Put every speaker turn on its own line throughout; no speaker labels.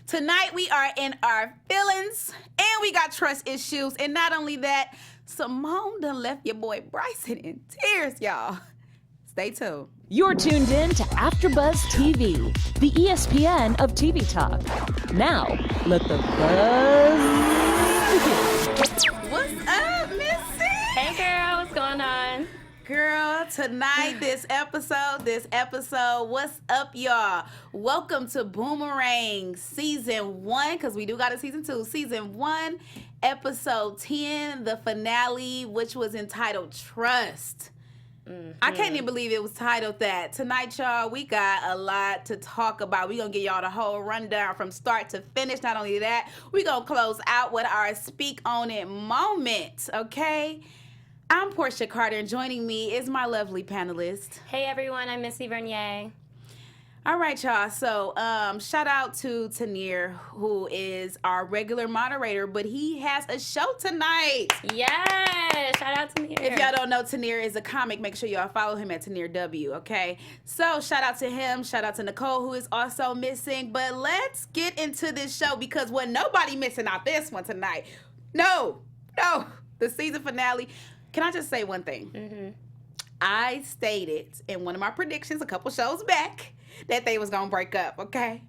Tonight we are in our feelings and we got trust issues. And not only that, Simone done left your boy Bryson in tears, y'all. Stay tuned.
You're tuned in to AfterBuzz TV, the ESPN of TV talk. Now, let the buzz begin.
What's up, Missy?
Hey girl, what's going on?
Girl, tonight, this episode, what's up, y'all? Welcome to Boomerang Season 1, because we do got a Season 2. Season 1, Episode 10, the finale, which was entitled Trust. I can't even believe it was titled that. Tonight, y'all, we got a lot to talk about. We're going to give y'all the whole rundown from start to finish. Not only that, we're going to close out with our Speak On It moment, okay? I'm Porchia Carter, and joining me is my lovely panelist.
Hey everyone, I'm Missy Vernier.
All right, y'all. So, shout out to Vernier, who is our regular moderator, but he has a show tonight.
Yes, shout out to Vernier.
If y'all don't know, Vernier is a comic. Make sure y'all follow him at Vernier W, okay? So, shout out to him. Shout out to Nicole, who is also missing. But let's get into this show because wasn't nobody missing out this one tonight. No, the season finale. Can I just say one thing?
Mm-hmm.
I stated in one of my predictions a couple shows back that they was going to break up, okay?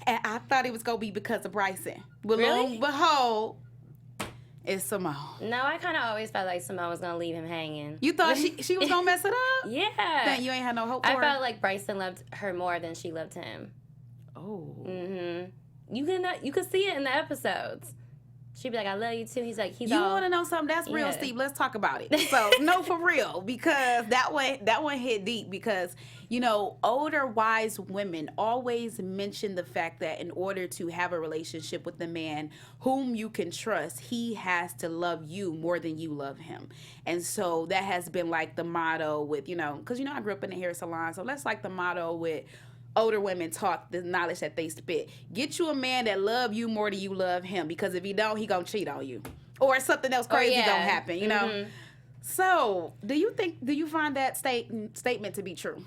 And I thought it was going to be because of Bryson. But lo
Really?
and behold, it's Simone.
No, I kind of always felt like Simone was going to leave him hanging.
You thought she was going to mess it up?
Yeah.
Then you ain't had no hope for
I
her?
felt like Bryson loved her more than she loved him.
Oh.
Mm-hmm. You can see it in the episodes. She'd be like, I love you too. He's like,
You want to know something? That's real,
Yeah.
Steve. Let's talk about it. So, no, for real, because that one hit deep because, you know, older, wise women always mention the fact that in order to have a relationship with a man whom you can trust, he has to love you more than you love him. And so that has been like the motto with, you know, because, you know, I grew up in the hair salon. So that's like the motto with older women talk, the knowledge that they spit. Get you a man that love you more than you love him, because if he don't, he gonna cheat on you. Or something else crazy gonna happen, you know?
Mm-hmm.
So, do you find that statement to be true?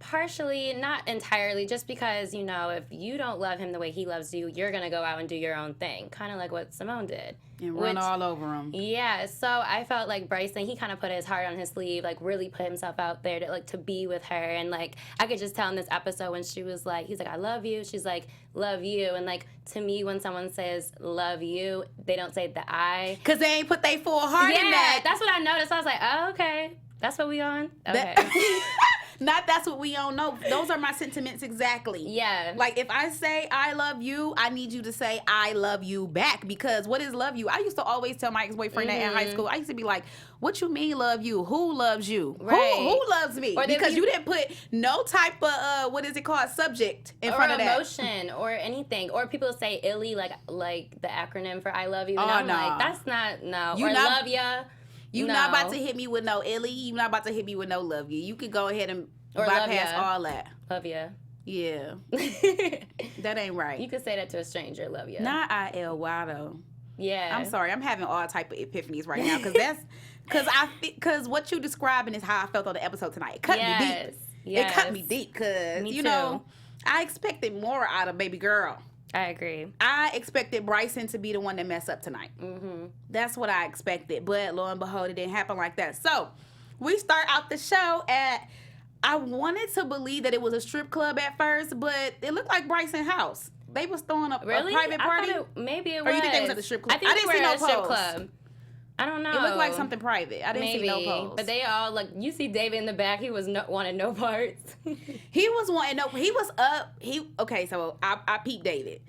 Partially, not entirely, just because, you know, if you don't love him the way he loves you, you're going to go out and do your own thing. Kind of like what Simone did.
And run all over him.
Yeah, so I felt like Bryson, he kind of put his heart on his sleeve, like really put himself out there to be with her. And like, I could just tell in this episode when she was like, he's like, I love you. She's like, love you. And like, to me, when someone says love you, they don't say the I.
Because they ain't put their full heart in that.
That's what I noticed. I was like, oh, okay. That's what we on? Okay.
Not that's what we don't know. Those are my sentiments exactly.
Yeah.
Like, if I say I love you, I need you to say I love you back. Because what is love you? I used to always tell my ex-boyfriend that in high school. I used to be like, what you mean love you? Who loves you?
Right.
Who loves me?
Or
because you didn't put no type of, what is it called, subject in front of that.
Or emotion or anything. Or people say illy, like the acronym for I love you. And
Oh,
I'm
no.
like, that's not, no.
You
or
not-
love ya.
You
No.
not about to hit me with no illy. You not about to hit me with no love you. You could go ahead and
Or love
bypass
ya.
all that.
Love ya.
Yeah. That ain't right.
You could say that to a stranger, love ya.
Not ILY though.
Yeah.
I'm sorry. I'm having all type of epiphanies right now because what you describing is how I felt on the episode tonight. It cut me deep.
Yes.
It cut me deep because
Me
you
too.
know I expected more out of baby girl.
I agree.
I expected Bryson to be the one that messed up tonight.
Mm-hmm.
That's what I expected, but lo and behold, it didn't happen like that. So we start out the show at. I wanted to believe that it was a strip club at first, but it looked like Bryson's house. They was throwing a
Really?
private party.
Maybe it
Or
was.
you think they was at the strip club?
I think
I
they
didn't
were
see no
at a strip
pose.
club. I don't know.
It looked like something private. I didn't see no pose.
But they all, like, you see David in the back. He was wanted no parts.
He was wanting no. He was up. Okay. So I peeped David.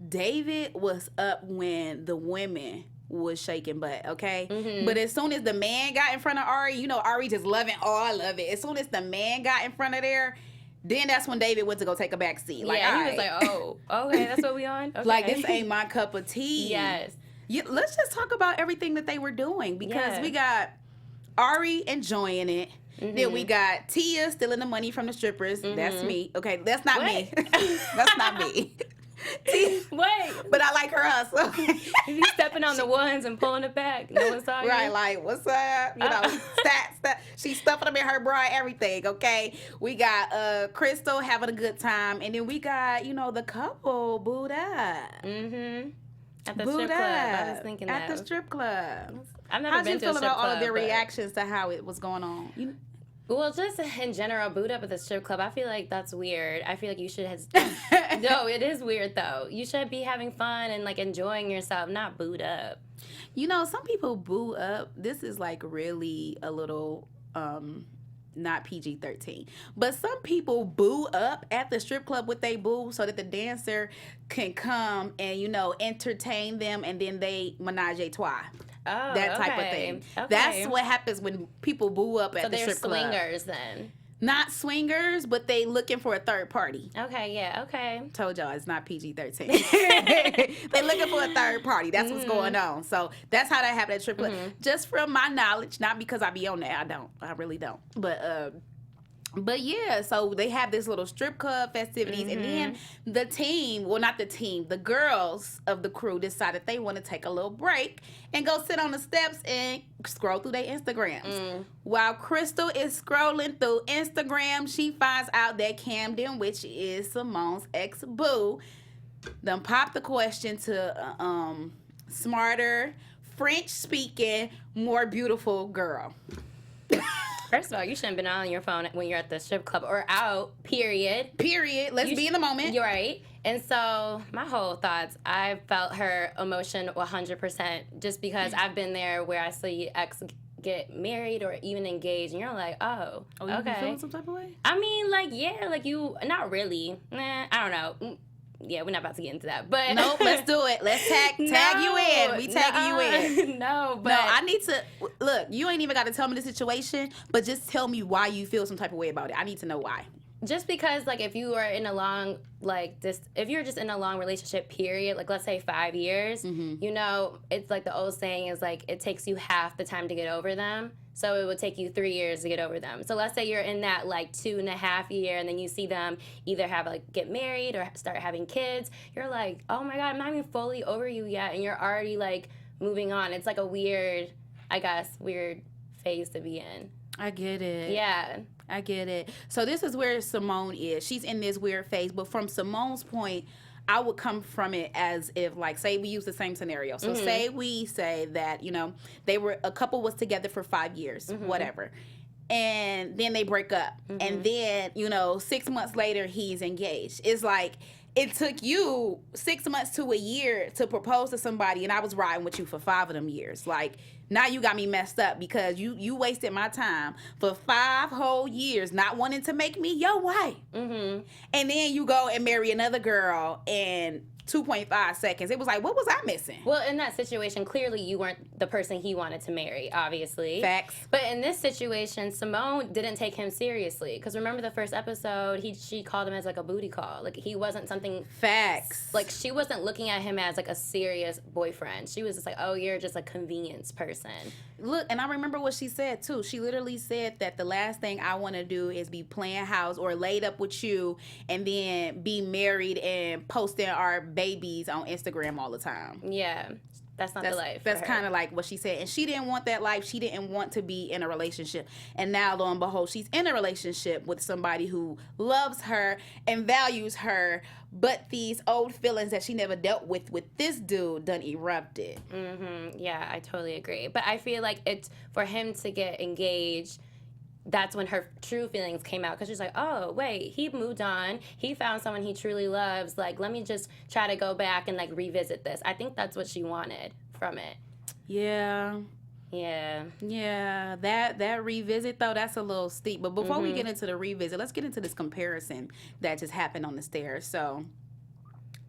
David was up when the women was shaking butt, okay?
Mm-hmm.
But as soon as the man got in front of Ari, you know Ari just loving all of it. As soon as the man got in front of there, then that's when David went to go take a back seat. Like,
yeah,
all
he was
right.
like, oh, okay, that's what we on? Okay.
Like, this ain't my cup of tea.
Yes.
Let's just talk about everything that they were doing because
Yeah.
we got Ari enjoying it.
Mm-hmm.
Then we got Tia stealing the money from the strippers.
Mm-hmm.
That's me. Okay, that's not me.
What?
That's not me.
Wait,
but I like her hustle.
You stepping on the ones and pulling it back. No one saw you.
Right, like, what's up? You know, she's stuffing them in her bra, everything, okay? We got Crystal having a good time, and then we got, you know, the couple booed up.
Mm-hmm. At the strip club. I was thinking that.
At the strip club.
I've never been to a strip club. How'd you feel about
all of their reactions to how it was going on?
Well, just in general, boot up at the strip club, I feel like that's weird. I feel like you should have... No, it is weird, though. You should be having fun and, like, enjoying yourself, not boot up.
You know, some people boo up. This is, like, really a little... not PG-13. But some people boo up at the strip club with they boo so that the dancer can come and, you know, entertain them, and then they menage a trois.
Oh,
that type of thing. Okay. That's what happens when people boo up at the strip club.
So they're swingers then?
Not swingers, but they looking for a third party.
Okay, yeah, okay.
Told y'all it's not PG-13. They looking for a third party. That's what's going on. So that's how that happened at strip club. Just from my knowledge, not because I be on there. I really don't. But yeah, so they have this little strip club festivities, and then the team, well, not the team, the girls of the crew decided they want to take a little break and go sit on the steps and scroll through their Instagrams. While Crystal is scrolling through Instagram, she finds out that Camden, which is Simone's ex-boo, done popped the question to smarter, French-speaking, more beautiful girl.
First of all, you shouldn't have been on your phone when you're at the strip club or out, period.
Let's be in the moment.
You're right. And so my whole thoughts, I felt her emotion 100% just because I've been there where I see ex get married or even engaged, and you're like, oh, okay.
You feeling some type of way?
I mean, like, yeah, like you, not really. I don't know. Yeah, we're not about to get into that, but
nope. Let's do it. Let's tag you in. We tagging you in.
No,
I need to look. You ain't even got to tell me the situation, but just tell me why you feel some type of way about it. I need to know why.
Just because, like, if you are in a long, like, this, if you're just in a long relationship, period, like, let's say 5 years, you know, it's like the old saying is, like, it takes you half the time to get over them. So it would take you 3 years to get over them. So let's say you're in that, like, 2.5 year, and then you see them either have, like, get married or start having kids. You're like, oh, my God, I'm not even fully over you yet, and you're already, like, moving on. It's, like, a weird, I guess, weird phase to be in.
I get it.
Yeah.
I get it. So this is where Simone is. She's in this weird phase. But from Simone's point, I would come from it as if, like, say we use the same scenario. So say we say that, you know, a couple was together for 5 years, whatever. And then they break up. And then, you know, 6 months later, he's engaged. It's like, it took you 6 months to a year to propose to somebody, and I was riding with you for 5 of them years. Like, now you got me messed up because you wasted my time for 5 whole years not wanting to make me your wife. And then you go and marry another girl and 2.5 seconds. It was like, what was I missing?
Well, in that situation, clearly you weren't the person he wanted to marry, obviously.
Facts.
But in this situation, Simone didn't take him seriously. Because remember the first episode, she called him as, like, a booty call. Like, he wasn't something...
Facts.
Like, she wasn't looking at him as, like, a serious boyfriend. She was just like, oh, you're just a convenience person.
Look, and I remember what she said, too. She literally said that the last thing I want to do is be playing house or laid up with you and then be married and posting our babies on Instagram all the time.
Yeah. That's the life.
That's kind of like what she said. And she didn't want that life. She didn't want to be in a relationship. And now, lo and behold, she's in a relationship with somebody who loves her and values her, but these old feelings that she never dealt with this dude done erupted.
Yeah, I totally agree. But I feel like it's for him to get engaged, that's when her true feelings came out, because she's like, oh, wait, he moved on. He found someone he truly loves. Like, let me just try to go back and, like, revisit this. I think that's what she wanted from it.
Yeah.
Yeah.
Yeah. That revisit, though, that's a little steep. But before we get into the revisit, let's get into this comparison that just happened on the stairs. So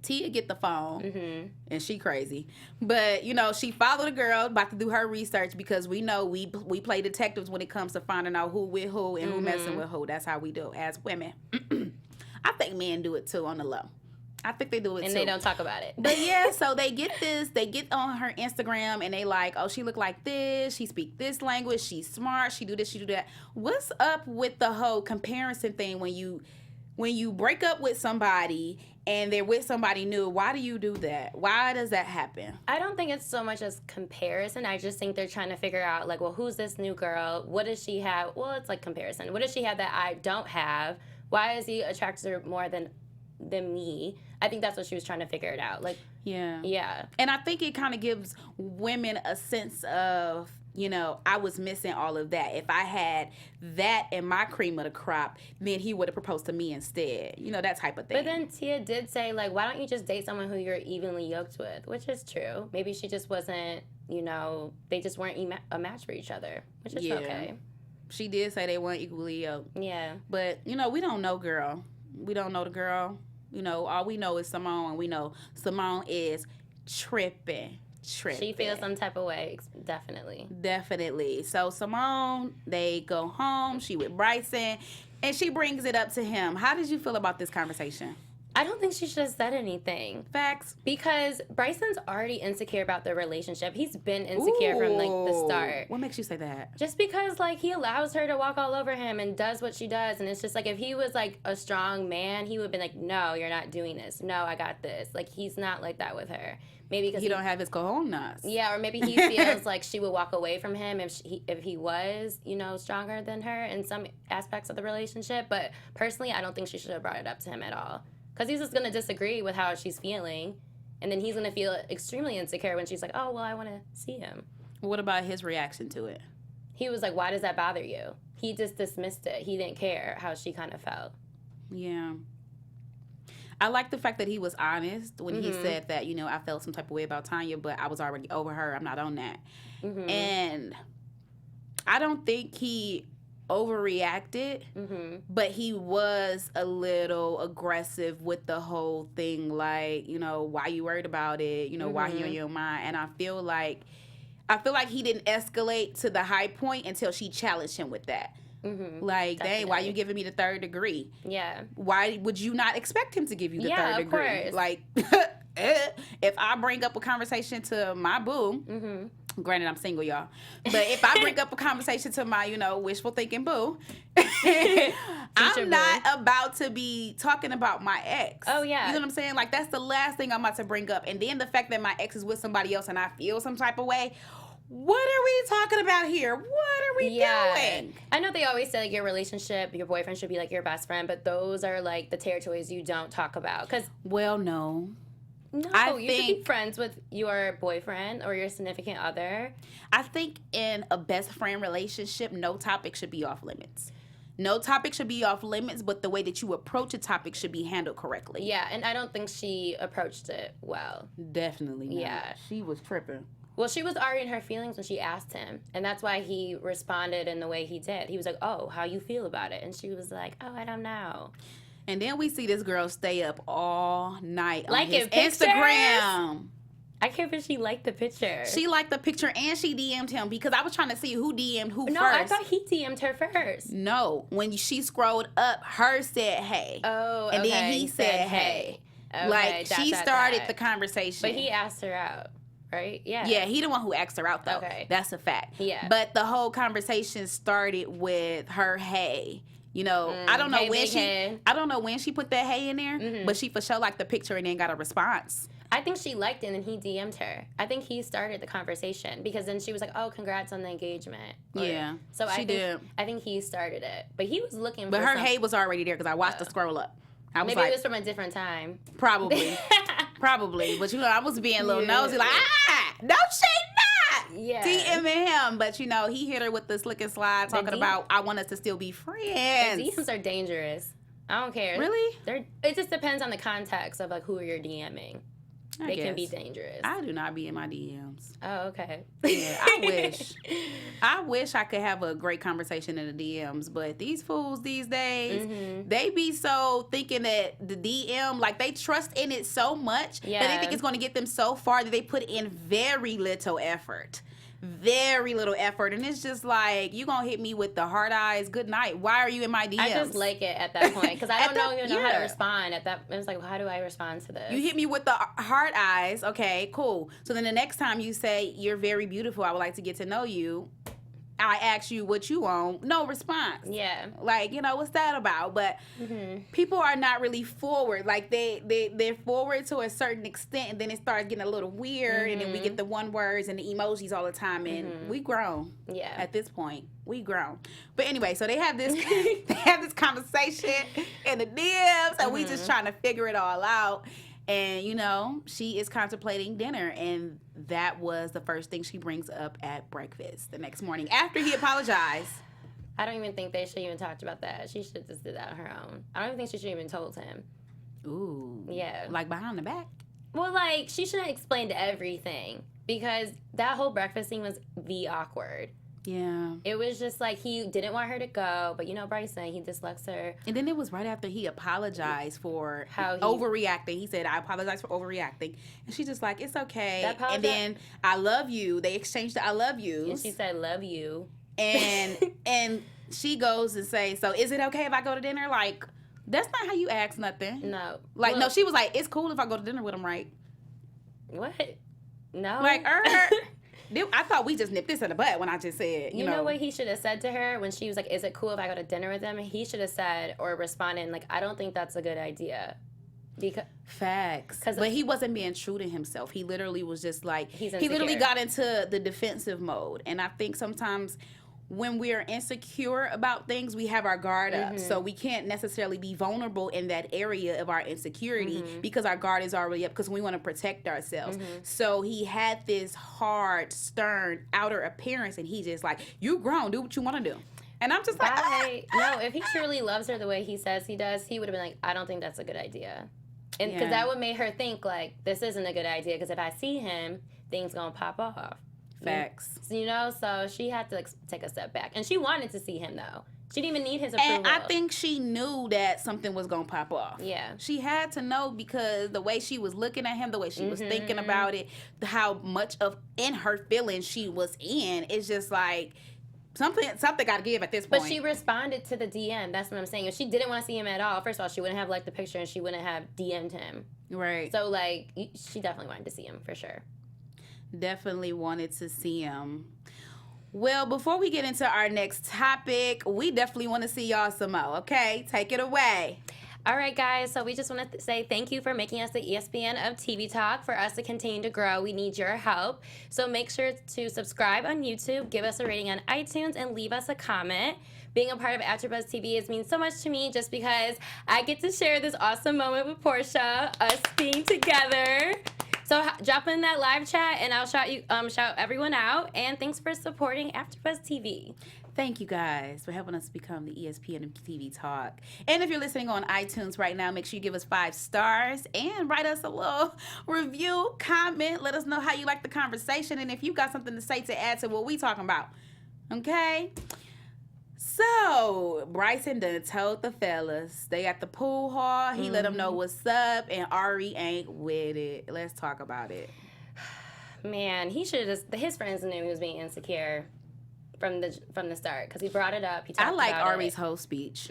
Tia get the phone, and she crazy. But, you know, she followed a girl, about to do her research, because we know we play detectives when it comes to finding out who with who and who messing with who. That's how we do as women. I think men do it, too, on the low. I think they do it, too.
And they don't talk about it.
But, yeah, so they get on her Instagram, and they like, oh, she look like this, she speak this language, she's smart, she do this, she do that. What's up with the whole comparison thing when you break up with somebody and they're with somebody new. Why do you do that? Why does that happen?
I don't think it's so much as comparison. I just think they're trying to figure out, like, well, who's this new girl? What does she have? Well, it's like comparison. What does she have that I don't have? Why is he attracted to her more than me? I think that's what she was trying to figure it out. Like, yeah.
And I think it kind of gives women a sense of, I was missing all of that. If I had that in my cream of the crop, then he would have proposed to me instead. That type of thing.
But then Tia did say, like, why don't you just date someone who you're evenly yoked with? Which is true. Maybe she just wasn't, they just weren't a match for each other, which is okay.
She did say they weren't equally yoked.
Yeah.
But, we don't know, girl. We don't know the girl. All we know is Simone, and we know Simone is tripping.
She feels some type of way, definitely.
So Simone, they go home. She with Bryson, and she brings it up to him. How did you feel about this conversation?
I don't think she should have said anything.
Facts.
Because Bryson's already insecure about their relationship. He's been insecure from, the start.
What makes you say that?
Just because, he allows her to walk all over him and does what she does. And it's just, if he was, a strong man, he would have been like, no, you're not doing this. No, I got this. He's not like that with her. Maybe because
he don't have his cojones.
Yeah, or maybe he feels like she would walk away from him if he was, stronger than her in some aspects of the relationship. But personally, I don't think she should have brought it up to him at all. Because he's just going to disagree with how she's feeling. And then he's going to feel extremely insecure when she's like, oh, well, I want to see him.
What about his reaction to it?
He was like, why does that bother you? He just dismissed it. He didn't care how she kind of felt.
Yeah. I like the fact that he was honest when he said that, I felt some type of way about Tanya, but I was already over her. I'm not on that. Mm-hmm. And I don't think he overreacted, but he was a little aggressive with the whole thing, like, why you worried about it, why he on your mind. And I feel like he didn't escalate to the high point until she challenged him with that. Like, dang, why you giving me the third degree?
Yeah.
Why would you not expect him to give you the third degree?
Course.
Like, if I bring up a conversation to my boo, granted I'm single, y'all, but if I bring up a conversation to my, wishful thinking boo, I'm not about to be talking about my ex.
Oh, yeah.
You know what I'm saying? Like, that's the last thing I'm about to bring up. And then the fact that my ex is with somebody else and I feel some type of way, what are we talking about here? What are we doing?
I know they always say, your relationship, your boyfriend should be like your best friend, but those are the territories you don't talk about.
Well, no.
No, you should be friends with your boyfriend or your significant other.
I think in a best friend relationship, no topic should be off limits. No topic should be off limits, but the way that you approach a topic should be handled correctly.
Yeah, and I don't think she approached it well.
Definitely not.
Yeah.
She was tripping.
Well, she was already in her feelings when she asked him, and that's why he responded in the way he did. He was like, oh, how you feel about it? And she was like, oh, I don't know.
And then we see this girl stay up all night on his
pictures?
Instagram.
I can't believe she liked the picture.
She liked the picture and she DM'd him because I was trying to see who DM'd who first.
No, I thought he DM'd her first.
No, when she scrolled up, her said hey.
Oh, okay.
And then he said hey.
Okay,
she started the conversation.
But he asked her out. Right? Yeah.
Yeah, he the one who asked her out, though.
Okay.
That's a fact.
Yeah.
But the whole conversation started with her hey. I don't know I don't know when she put that hey in there, but she for sure liked the picture and then got a response.
I think she liked it and then he DM'd her. I think he started the conversation because then she was like, oh, congrats on the engagement. So I think he started it. But he was looking
for her hey was already there because I watched the scroll up. I was
maybe it was from a different time.
Probably. But I was being a little nosy, like, no, she not.
Yeah.
DMing him, but he hit her with the slick and slide, talking about I want us to still be friends.
The DMs are dangerous. I don't care.
Really?
It just depends on the context of who you're DMing. They can be dangerous.
I do not be in my DMs.
Oh, okay.
Yeah, I wish I could have a great conversation in the DMs, but these fools these days, they be so thinking that the DM, they trust in it so much that they think it's going to get them so far that they put in very little effort. Very little effort, and it's just like, you gonna hit me with the hard eyes, good night. Why are you in my DMs?
I just like it at that point because I don't even know how to respond at that. It was like, how do I respond to this?
You hit me with the hard eyes, okay, cool. So then the next time you say, you're very beautiful, I would like to get to know you, I ask you what you want, no response.
Yeah.
Like, what's that about? But people are not really forward. Like, they're forward to a certain extent, and then it starts getting a little weird, and then we get the one words and the emojis all the time, and we grown.
Yeah.
At this point, we grown. But anyway, so they have this conversation in the DMs, and we just trying to figure it all out. And, she is contemplating dinner, and that was the first thing she brings up at breakfast the next morning after he apologized.
I don't even think they should even talked about that. She should just did that on her own. I don't even think she should even told him.
Ooh.
Yeah.
Like behind the back?
Well, like, she shouldn't have explained everything because that whole breakfast scene was awkward.
Yeah.
It was just like he didn't want her to go, but Bryson, he just lets her.
And then it was right after he apologized for overreacting. He said, I apologize for overreacting. And she's just like, it's okay. And then, I love you. They exchanged the I love yous.
And she said, love you.
And she goes and says, so is it okay if I go to dinner? Like, that's not how you ask nothing.
No.
Like, no, she was like, it's cool if I go to dinner with him, right?
What? No.
Like, I thought we just nipped this in the butt when I just said,
you know what he should have said to her when she was like, is it cool if I go to dinner with him? He should have said or responded, like, I don't think that's a good idea.
Facts. But he wasn't being true to himself. He literally was just like, he literally got into the defensive mode. And I think sometimes when we are insecure about things, we have our guard up. So we can't necessarily be vulnerable in that area of our insecurity because our guard is already up because we want to protect ourselves. So he had this hard, stern outer appearance, and he just like, you grown, do what you want to do. And I'm just like,
no, if he truly loves her the way he says he does, he would have been like, I don't think that's a good idea. And because that would make her think like, this isn't a good idea because if I see him, things going to pop off.
Facts.
So she had to take a step back. And she wanted to see him, though. She didn't even need his approval.
And I think she knew that something was going to pop off.
Yeah.
She had to know because the way she was looking at him, the way she was thinking about it, how much of in her feelings she was in, it's just like something got to give at this point.
But she responded to the DM. That's what I'm saying. If she didn't want to see him at all, first of all, she wouldn't have liked the picture and she wouldn't have DM'd him.
Right.
So, like, she definitely wanted to see him for sure.
Definitely wanted to see him. Well, before we get into our next topic, we definitely want to see y'all some more, okay? Take it away.
All right, guys, so we just want to say thank you for making us the ESPN of TV Talk. For us to continue to grow, we need your help. So make sure to subscribe on YouTube, give us a rating on iTunes, and leave us a comment. Being a part of AfterBuzz TV means so much to me just because I get to share this awesome moment with Porchia, us being together. So drop in that live chat, and I'll shout everyone out. And thanks for supporting AfterBuzz TV.
Thank you guys for helping us become the ESPN of TV Talk. And if you're listening on iTunes right now, make sure you give us 5 stars and write us a little review, comment. Let us know how you like the conversation and if you got something to say to add to what we talking about. Okay? So, Bryson done told the fellas. They got the pool hall. He let them know what's up, and Ari ain't with it. Let's talk about it.
Man, he should have his friends knew he was being insecure from the start because he brought it up. He talked
I like
about
Ari's
it.
whole speech.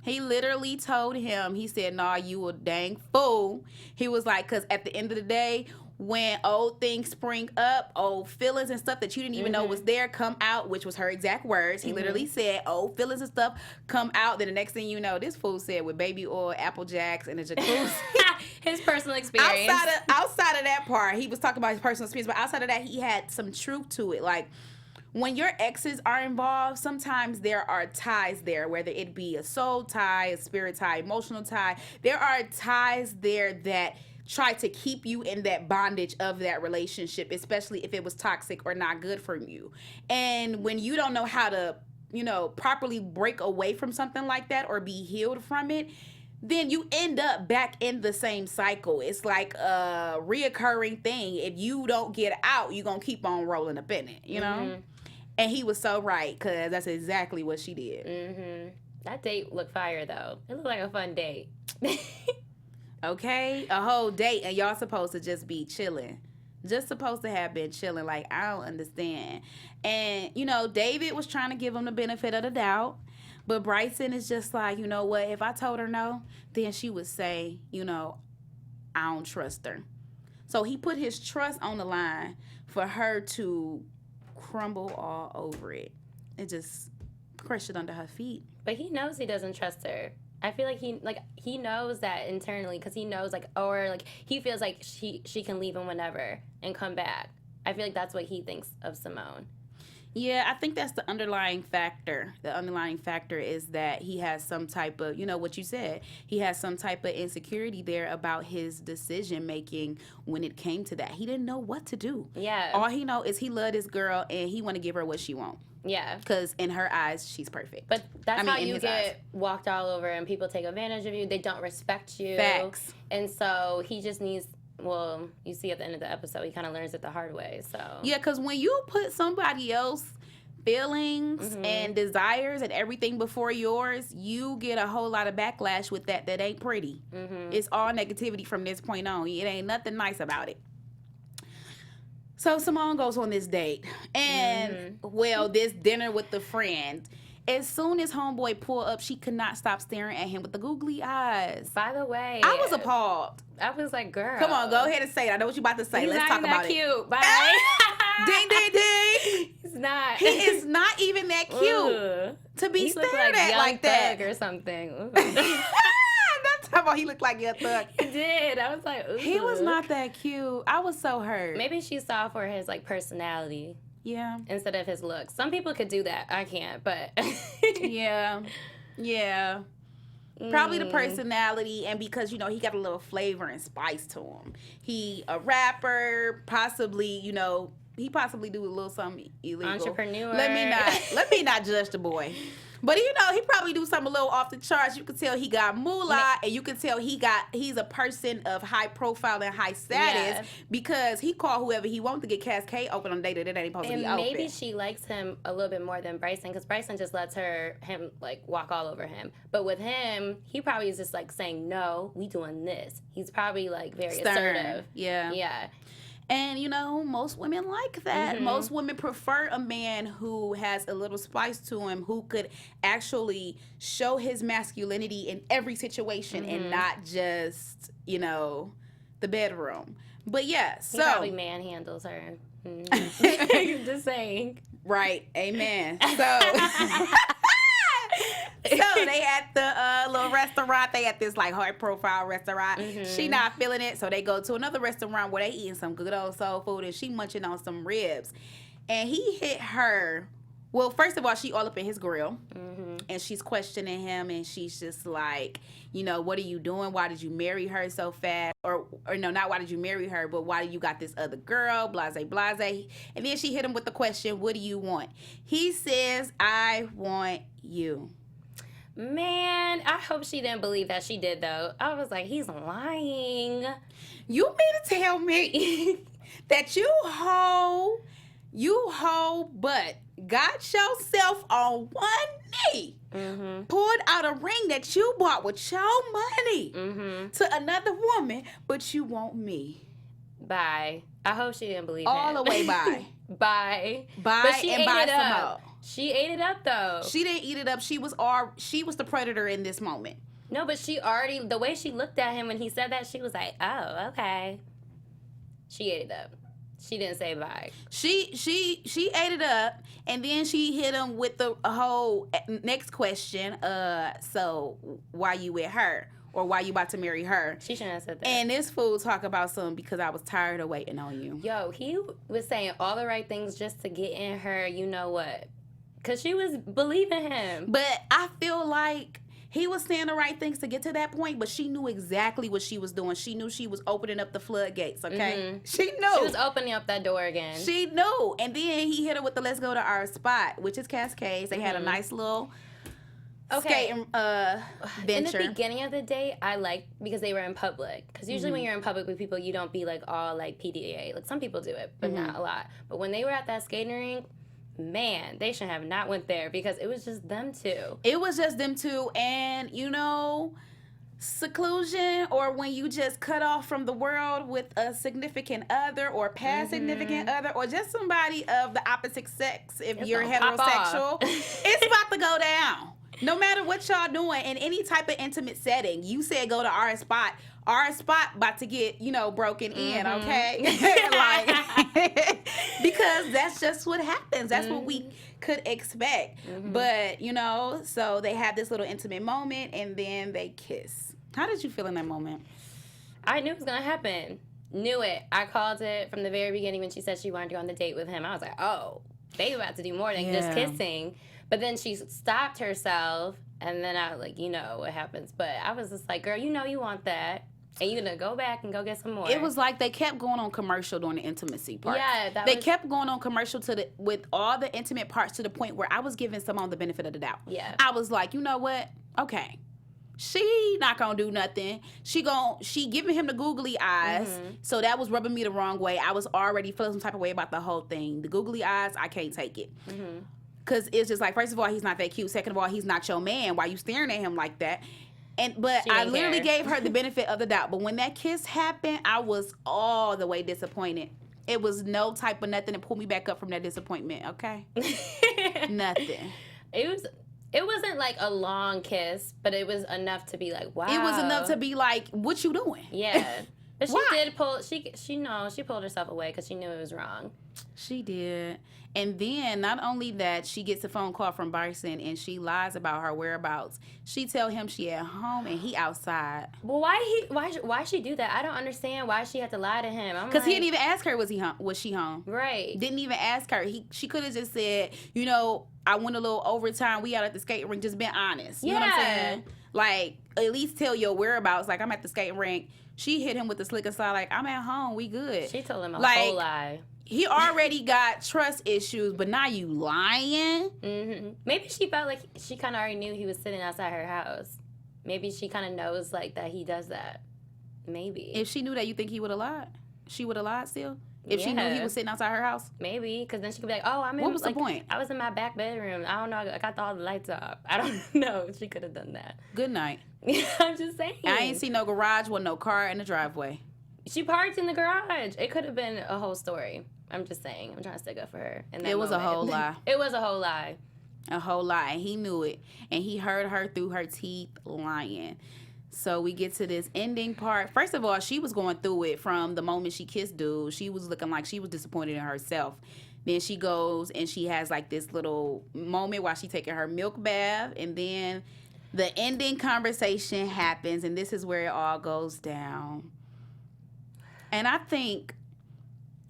He literally told him, he said, nah, you a dang fool. He was like, because at the end of the day, when old things spring up, old feelings and stuff that you didn't even know was there come out, which was her exact words. He literally said, old feelings and stuff come out. Then the next thing you know, this fool said with baby oil, Apple Jacks, and a jacuzzi.
His personal experience.
Outside of that part, he was talking about his personal experience, but outside of that, he had some truth to it. Like, when your exes are involved, sometimes there are ties there, whether it be a soul tie, a spirit tie, emotional tie. There are ties there that try to keep you in that bondage of that relationship, especially if it was toxic or not good for you. And when you don't know how to, properly break away from something like that or be healed from it, then you end up back in the same cycle. It's like a reoccurring thing. If you don't get out, you're going to keep on rolling up in it, you know? And he was so right, because that's exactly what she did.
That date looked fire, though. It looked like a fun date.
Okay? A whole date, and y'all supposed to just be chilling. Just supposed to have been chilling. Like, I don't understand. And, David was trying to give him the benefit of the doubt. But Bryson is just like, you know what? If I told her no, then she would say, I don't trust her. So he put his trust on the line for her to crumble all over it. it just crushed it under her feet.
But he knows he doesn't trust her. I feel like he knows that internally because he knows he feels like she can leave him whenever and come back. I feel like that's what he thinks of Simone.
Yeah, I think that's the underlying factor. The underlying factor is that he has some type of, what you said, he has some type of insecurity there about his decision making when it came to that. He didn't know what to do.
Yeah.
All he know is he loved his girl and he want to give her what she want.
Yeah.
Because in her eyes, she's perfect.
But that's how you get walked all over and people take advantage of you. They don't respect you.
Facts.
And so he just needs... Well, you see at the end of the episode, he kind of learns it the hard way, so...
Yeah, because when you put somebody else's feelings and desires and everything before yours, you get a whole lot of backlash with that ain't pretty. It's all negativity from this point on. It ain't nothing nice about it. So Simone goes on this date. And, this dinner with the friend. As soon as homeboy pulled up, she could not stop staring at him with the googly eyes.
By the way...
I was appalled.
I was like, girl...
Come on, go ahead and say it. I know what you're about to say. Let's talk about it.
He's not even that cute. Bye.
Ding, ding, ding.
He's not.
He is not even that cute to be stared at like that.
Or something.
That's talking about he looked like Young Thug.
He did. I was like, ooh.
He was not that cute. I was so hurt.
Maybe she saw for his personality.
Yeah.
Instead of his looks. Some people could do that. I can't, but...
Yeah. Probably the personality and because, he got a little flavor and spice to him. He a rapper, possibly, he possibly do a little something illegal.
Entrepreneur.
Let me not judge the boy. But he probably do something a little off the charts. You can tell he got moolah, and you can tell he's a person of high profile and high status because he called whoever he wanted to get Cascade open on a date that ain't supposed to be open.
And maybe she likes him a little bit more than Bryson because Bryson just lets him walk all over him. But with him, he probably is just saying, no, we doing this. He's probably very
stern.
Assertive.
Yeah.
Yeah.
And, most women like that. Most women prefer a man who has a little spice to him, who could actually show his masculinity in every situation and not just, the bedroom. But, yeah, so...
He probably manhandles her. Just saying.
Right. Amen. So... So they at the little restaurant. They at this high profile restaurant. She not feeling it, so they go to another restaurant where they eating some good old soul food, and she munching on some ribs. And he hit her. Well, first of all, she all up in his grill, and she's questioning him, and she's just like, what are you doing? Why did you marry her so fast? Or no, not why did you marry her, but why do you got this other girl? Blase, blase. And then she hit him with the question, what do you want? He says, I want you.
Man, I hope she didn't believe that she did, though. I was like, he's lying.
You mean to tell me that you hoe butt, got yourself on one knee, pulled out a ring that you bought with your money to another woman, but you want me?
Bye. I hope she didn't believe
all
him.
The way bye.
Bye.
Bye
but she
and
ate
bye
it
some
up.
more.
She ate it up, though.
She didn't eat it up. She was the predator in this moment.
No, but the way she looked at him when he said that, she was like, oh, okay. She ate it up. She didn't say bye. She
ate it up, and then she hit him with the whole next question. So why you with her? Or why you about to marry her?
She shouldn't have said that.
And this fool talk about something because I was tired of waiting on you.
Yo, he was saying all the right things just to get in her, you know what? Because she was believing him.
But I feel like he was saying the right things to get to that point, but she knew exactly what she was doing. She knew she was opening up the floodgates, okay? She knew.
She was opening up that door again.
She knew. And then he hit her with the let's go to our spot, which is Cascades. They had a nice little... skating venture.
In the beginning of the day, I liked because they were in public. Because usually when you're in public with people, you don't be all PDA. Some people do it, but not a lot. But when they were at that skating rink, man, they should have not went there because it was just them two.
It was just them two, and seclusion, or when you just cut off from the world with a significant other or past significant other, or just somebody of the opposite sex, if you're heterosexual, it's about to go down. No matter what y'all doing in any type of intimate setting, you said go to our spot. Our spot about to get, broken in, okay? because that's just what happens. That's what we could expect. But, you know, so they have this little intimate moment and then they kiss. How did you feel in that moment?
I knew it was going to happen. Knew it. I called it from the very beginning when she said she wanted to go on the date with him. I was like, oh, they about to do more than just kissing. But then she stopped herself, and then I was like, you know what happens. But I was just like, girl, you know you want that. And you're going to go back and go get some more.
It was like they kept going on commercial during the intimacy part.
Yeah.
They kept going on commercial with all the intimate parts to the point where I was giving someone the benefit of the doubt.
Yeah.
I was like, you know what? Okay. She not gonna do nothing. She giving him the googly eyes. So that was rubbing me the wrong way. I was already feeling some type of way about the whole thing. The googly eyes, I can't take it. Cause it's just like, first of all, he's not that cute. Second of all, he's not your man. Why you staring at him like that? But I literally gave her the benefit of the doubt. But when that kiss happened, I was all the way disappointed. It was no type of nothing to pull me back up from that disappointment. Okay, nothing.
It wasn't like a long kiss, but it was enough to be like, wow.
It was enough to be like, what you doing?
Yeah. But she did pull, she pulled herself away because she knew it was wrong.
She did. And then, not only that, she gets a phone call from Bryson and she lies about her whereabouts. She tell him she at home and he outside.
Well, why she do that? I don't understand why she had to lie to him.
Because he didn't even ask her, was she home?
Right.
Didn't even ask her. She could have just said, you know, I went a little overtime. We out at the skating rink. Just been honest. You know what I'm saying? Like, at least tell your whereabouts. Like, I'm at the skating rink. She hit him with the slicker side. Like, I'm at home. We good.
She told him a whole lie.
He already got trust issues, but now you lying?
Maybe she felt like she kind of already knew he was sitting outside her house. Maybe she kind of knows, like, that he does that. Maybe.
If she knew that, you think he would have lied? She would have lied still? If she knew he was sitting outside her house?
Maybe, because then she could be like, oh,
what was the point?
I was in my back bedroom. I don't know. I got all the lights off. I don't know. She could have done that.
Good night.
I'm just saying.
I ain't see no garage with no car in the driveway.
She parked in the garage. It could have been a whole story. I'm just saying. I'm trying to stick up for her.
It was a whole lie.
It was a whole lie.
A whole lie. He knew it. And he heard her through her teeth lying. So we get to this ending part. First of all, she was going through it from the moment she kissed dude. She was looking like she was disappointed in herself. Then she goes and she has like this little moment while she taking her milk bath. And then the ending conversation happens. And this is where it all goes down. And I think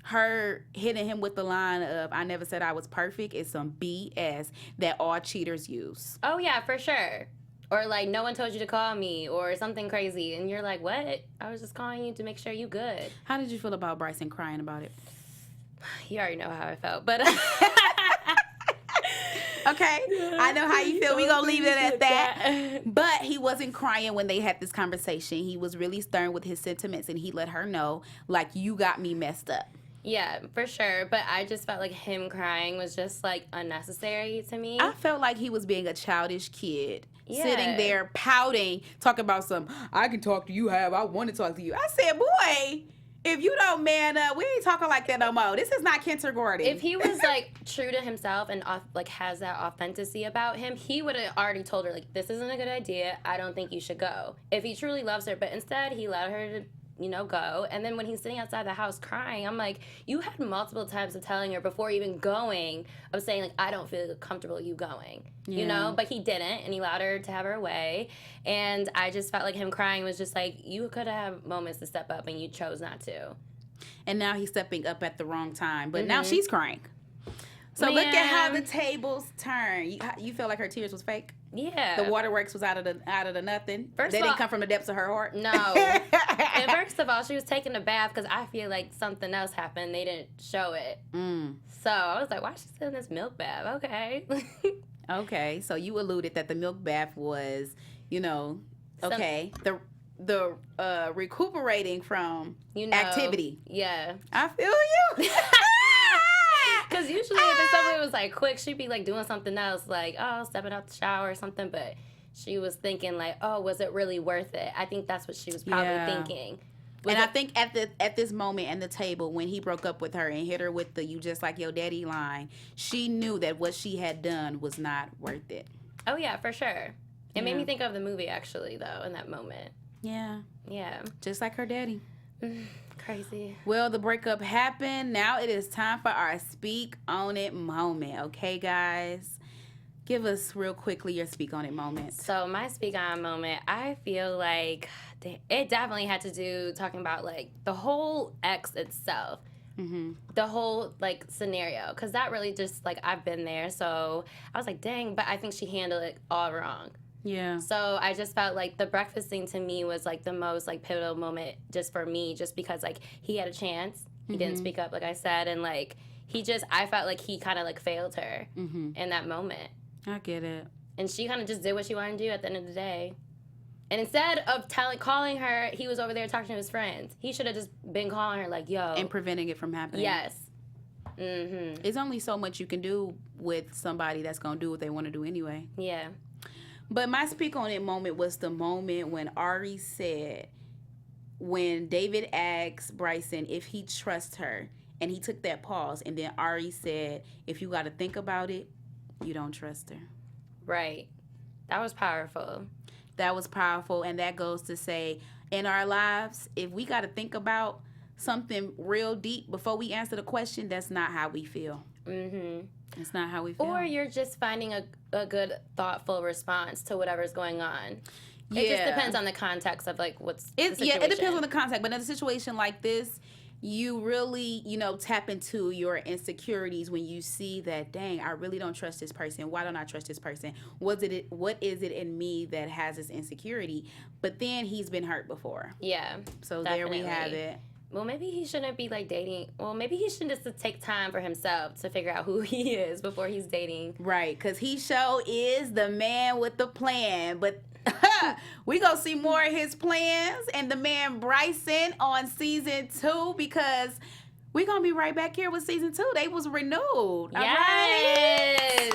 her hitting him with the line of, I never said I was perfect, is some BS that all cheaters use.
Oh, yeah, for sure. Or, like, no one told you to call me or something crazy. And you're like, what? I was just calling you to make sure you good.
How did you feel about Bryson crying about it?
You already know how I felt, but...
Okay, I know how you feel. We gonna leave it at that. But he wasn't crying when they had this conversation. He was really stern with his sentiments, and he let her know, like, you got me messed up.
Yeah, for sure. But I just felt like him crying was just, like, unnecessary to me.
I felt like he was being a childish kid. Yeah. Sitting there pouting, talking about I can talk to you however I want to talk to you. I said, boy, if you don't man up, we ain't talking like that no more. This is not kindergarten.
If he was, like, true to himself and, like, has that authenticity about him, he would have already told her, like, this isn't a good idea. I don't think you should go. If he truly loves her. But instead, he let her to, you know, go. And then when he's sitting outside the house crying, I'm like, you had multiple times of telling her before even going, of saying, like, I don't feel comfortable you going. You know? But he didn't, and he allowed her to have her way. And I just felt like him crying was just like, you could have moments to step up, and you chose not to.
And now he's stepping up at the wrong time. But now she's crying. So look at how the tables turn. You feel like her tears was fake?
Yeah.
The waterworks was out of the nothing. They didn't come from the depths of her heart.
No. And first of all, she was taking a bath because I feel like something else happened. They didn't show it. So I was like, why is she still in this milk bath? Okay.
Okay. So you alluded that the milk bath was, you know, okay, the recuperating from activity.
Yeah.
I feel you.
Because usually if somebody was like quick, she'd be like doing something else, like, oh, stepping out the shower or something. But she was thinking like, oh, was it really worth it? I think that's what she was probably thinking.
And I think at this moment at the table, when he broke up with her and hit her with the "you just like your daddy" line, she knew that what she had done was not worth it.
Oh yeah, for sure. It made me think of the movie actually, though, in that moment.
Yeah.
Yeah.
Just like her daddy.
Crazy.
Well, the breakup happened. Now it is time for our Speak On It moment. Okay, guys? Give us real quickly your Speak On It moment.
So my Speak On moment, I feel like it definitely had to do talking about like the whole ex itself. Mm-hmm. The whole like scenario, because that really just like I've been there, so I was like, dang, but I think she handled it all wrong.
Yeah.
So I just felt like the breakfast thing to me was like the most like pivotal moment just for me, just because like he had a chance, he didn't speak up, like I said, and like I felt like he kind of like failed her in that moment.
I get it.
And she kind of just did what she wanted to do at the end of the day. And instead of calling her, he was over there talking to his friends. He should have just been calling her like, yo.
And preventing it from happening.
Yes. Mm-hmm.
It's only so much you can do with somebody that's going to do what they want to do anyway.
Yeah.
But my Speak On It moment was the moment when Ari said, when David asked Bryson if he trusts her, and he took that pause, and then Ari said, if you got to think about it, you don't trust her.
Right. That was powerful.
That was powerful, and that goes to say, in our lives, if we got to think about something real deep before we answer the question, that's not how we feel. Mm-hmm. It's not how we feel.
Or you're just finding a good, thoughtful response to whatever's going on.
Yeah.
It just depends on the context of, like, the situation.
Yeah, it depends on the context. But in a situation like this, you really, tap into your insecurities when you see that, dang, I really don't trust this person. Why don't I trust this person? What is it in me that has this insecurity? But then he's been hurt before.
Yeah.
So
definitely.
There we have it.
Well, maybe he shouldn't be, like, dating. Well, maybe he should just take time for himself to figure out who he is before he's dating.
Right, because he is the man with the plan. But we gonna see more of his plans and the man Bryson on season 2, because we gonna be right back here with season 2. They was renewed.
Yes.
All right?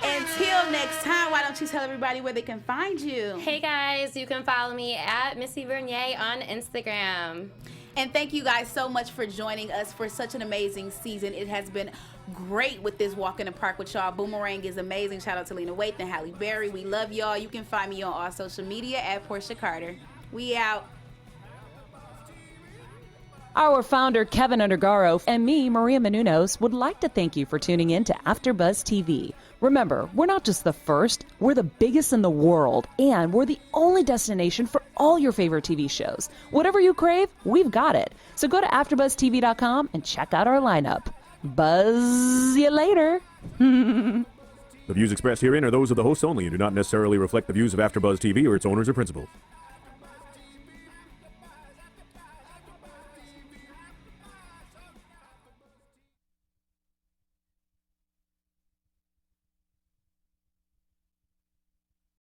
Until next time, why don't you tell everybody where they can find you?
Hey guys, you can follow me at Missy Vernier on Instagram.
And thank you guys so much for joining us for such an amazing season. It has been great with this walk in the park with y'all. Boomerang is amazing. Shout out to Lena Waithe and Halle Berry. We love y'all. You can find me on all social media at Porchia Carter. We out.
Our founder, Keven Undergaro, and me, Maria Menounos, would like to thank you for tuning in to AfterBuzz TV. Remember, we're not just the first, we're the biggest in the world, and we're the only destination for all your favorite TV shows. Whatever you crave, we've got it. So go to AfterBuzzTV.com and check out our lineup. Buzz you later.
The views expressed herein are those of the hosts only and do not necessarily reflect the views of AfterBuzz TV or its owners or principals.